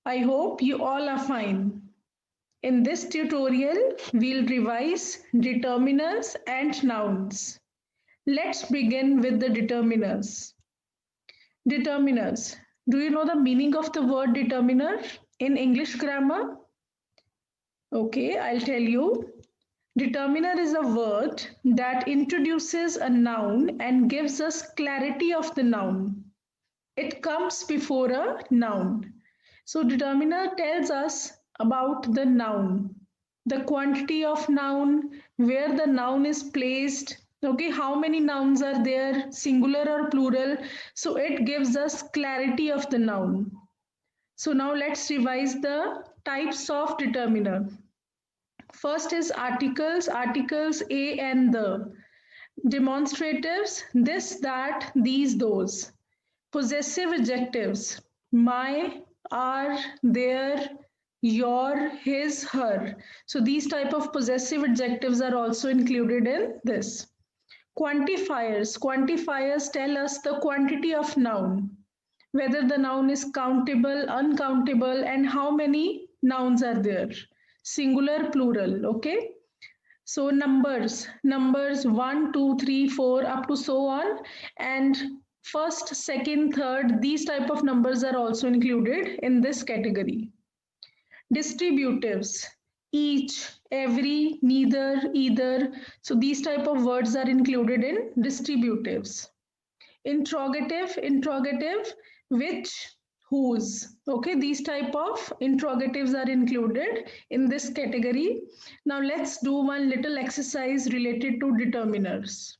I hope you all are fine. In this tutorial, we'll revise determiners and nouns. Let's begin with the determiners. Determiners. Do you know the meaning of the word determiner in English grammar? Okay, I'll tell you. Determiner is a word that introduces a noun and gives us clarity of the noun. It comes before a noun. So determiner tells us about the noun, the quantity of noun, where the noun is placed, okay, how many nouns are there, singular or plural. So it gives us clarity of the noun. So now let's revise the types of determiner. First is articles, articles a and the. Demonstratives, this, that, these, those. Possessive adjectives, my, our, their, your, his, her. So these type of possessive adjectives are also included in this. Quantifiers, quantifiers tell us the quantity of noun, whether the noun is countable, uncountable, and how many nouns are there, singular, plural. Okay, so numbers 1, 2, 3, 4, up to so on, and first, second, third, these type of numbers are also included in this category. Distributives, each, every, neither, either. So these type of words are included in distributives. Interrogative, which, whose. Okay, these type of interrogatives are included in this category. Now let's do one little exercise related to determiners.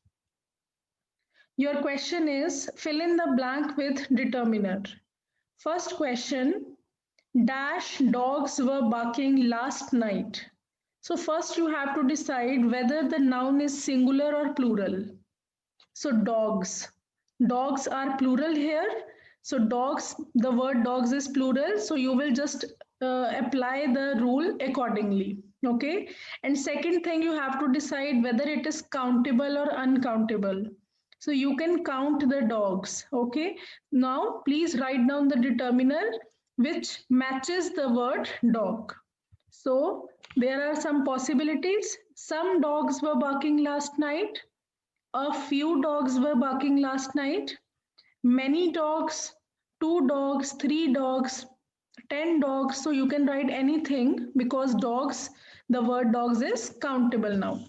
Your question is fill in the blank with determiner. First question, dash dogs were barking last night. So first you have to decide whether the noun is singular or plural. So dogs. Dogs are plural here. So dogs, the word dogs is plural. So you will just apply the rule accordingly. Okay. And second thing, you have to decide whether it is countable or uncountable. So you can count the dogs. Okay. Now please write down the determiner which matches the word dog. So there are some possibilities. Some dogs were barking last night. A few dogs were barking last night. Many dogs, two dogs, three dogs, 10 dogs. So you can write anything because dogs, the word dogs is countable now.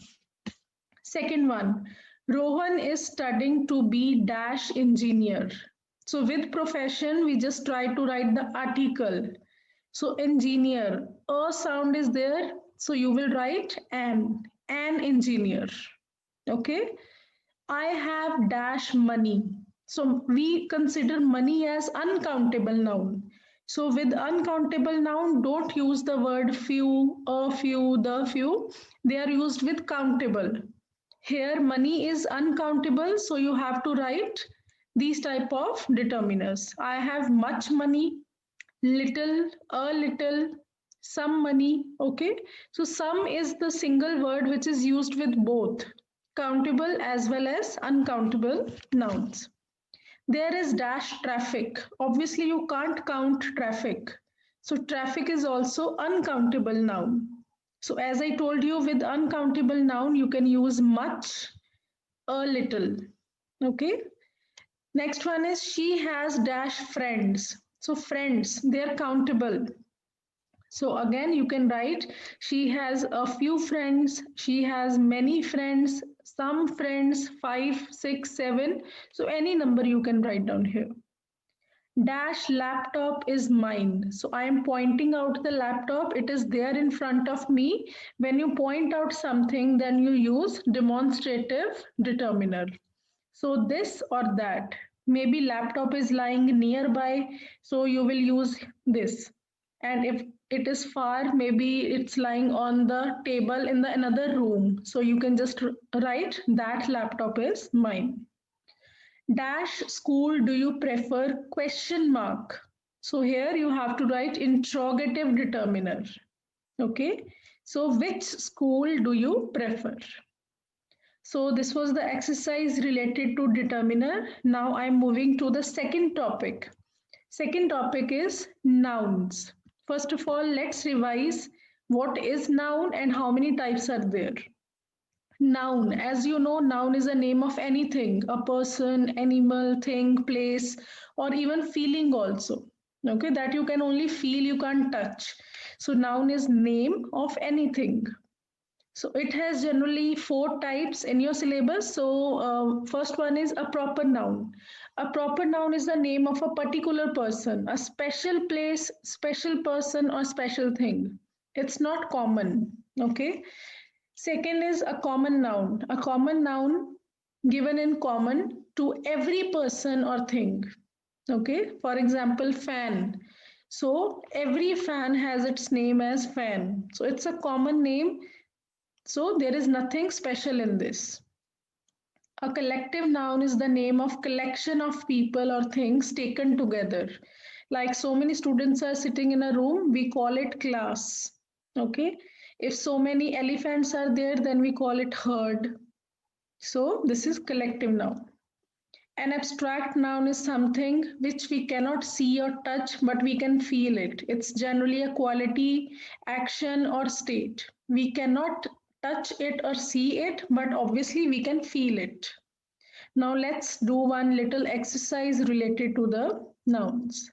Second one, Rohan is studying to be dash engineer. So with profession, we just try to write the article. So engineer, a sound is there. So you will write an engineer. Okay. I have dash money. So we consider money as uncountable noun. So with uncountable noun, don't use the word few, a few, the few. They are used with countable. Here money is uncountable, so you have to write these type of determiners. I have much money, little, a little, some money. Okay, so some is the single word which is used with both countable as well as uncountable nouns. There is dash traffic. Obviously you can't count traffic, so traffic is also uncountable noun. So as I told you, with uncountable noun you can use much, a little. Okay, next one is she has dash friends. So friends, they are countable. So again, you can write she has a few friends, she has many friends, some friends, 5, 6, 7. So any number you can write down here. Dash laptop is mine. So I am pointing out the laptop. It is there in front of me. When you point out something, then you use demonstrative determiner. So this or that. Maybe laptop is lying nearby, so you will use this. And if it is far, maybe it's lying on the table in the another room. So you can just write that laptop is mine. Dash school do you prefer question mark. So here you have to write interrogative determiner. Okay. So which school do you prefer? So this was the exercise related to determiner. Now I'm moving to the second topic. Second topic is nouns. First of all, let's revise what is noun and how many types are there. Noun, as you know, noun is a name of anything, a person, animal, thing, place, or even feeling also. Okay, that you can only feel, you can't touch. So, noun is name of anything. So, it has generally 4 types in your syllabus. So, first one is a proper noun. A proper noun is the name of a particular person, a special place, special person, or special thing. It's not common. Okay. Second is a common noun. A common noun given in common to every person or thing. Okay, for example, fan. So every fan has its name as fan. So it's a common name. So there is nothing special in this. A collective noun is the name of collection of people or things taken together. Like so many students are sitting in a room, we call it class. Okay. If so many elephants are there, then we call it herd. So this is collective noun. An abstract noun is something which we cannot see or touch, but we can feel it. It's generally a quality, action, or state. We cannot touch it or see it, but obviously we can feel it. Now let's do one little exercise related to the nouns.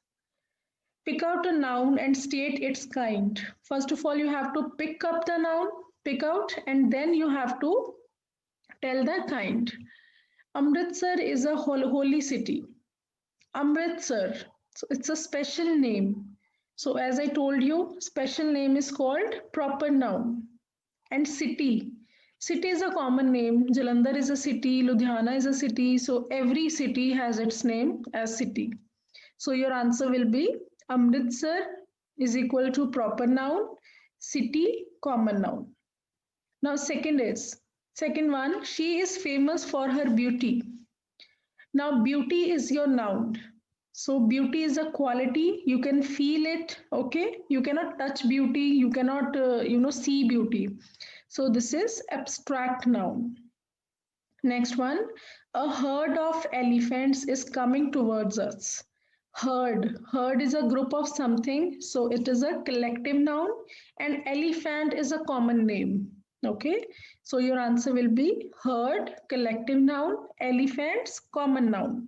Pick out a noun and state its kind. First of all, you have to pick up the noun, pick out, and then you have to tell the kind. Amritsar is a holy city. Amritsar. So it's a special name. So as I told you, special name is called proper noun. And city. City is a common name. Jalandhar is a city, Ludhiana is a city. So every city has its name as city. So your answer will be Amritsar is equal to proper noun, city, common noun. Now second one, she is famous for her beauty. Now beauty is your noun. So beauty is a quality, you can feel it, okay? You cannot touch beauty, you cannot see beauty. So this is abstract noun. Next one, a herd of elephants is coming towards us. Herd is a group of something, so it is a collective noun, and elephant is a common name. Okay, so your answer will be herd, collective noun, elephants, common noun.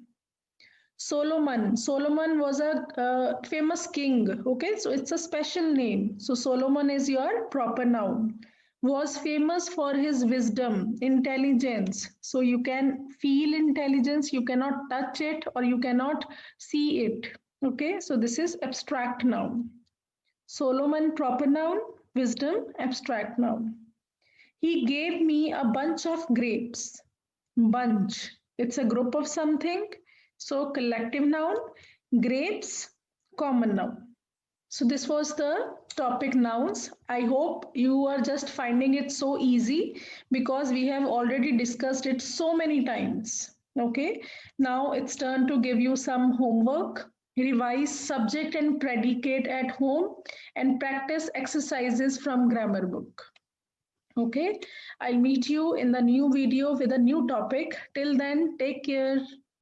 Solomon was a famous king. Okay, so it's a special name. So Solomon is your proper noun. Was famous for his wisdom, intelligence. So you can feel intelligence, you cannot touch it or you cannot see it. Okay, so this is abstract noun. Solomon, proper noun, wisdom, abstract noun. He gave me a bunch of grapes. Bunch, it's a group of something. So collective noun, grapes, common noun. So this was the topic nouns. I hope you are just finding it so easy because we have already discussed it so many times. Okay, now it's turn to give you some homework. Revise subject and predicate at home and practice exercises from grammar book. Okay, I'll meet you in the new video with a new topic. Till then, take care.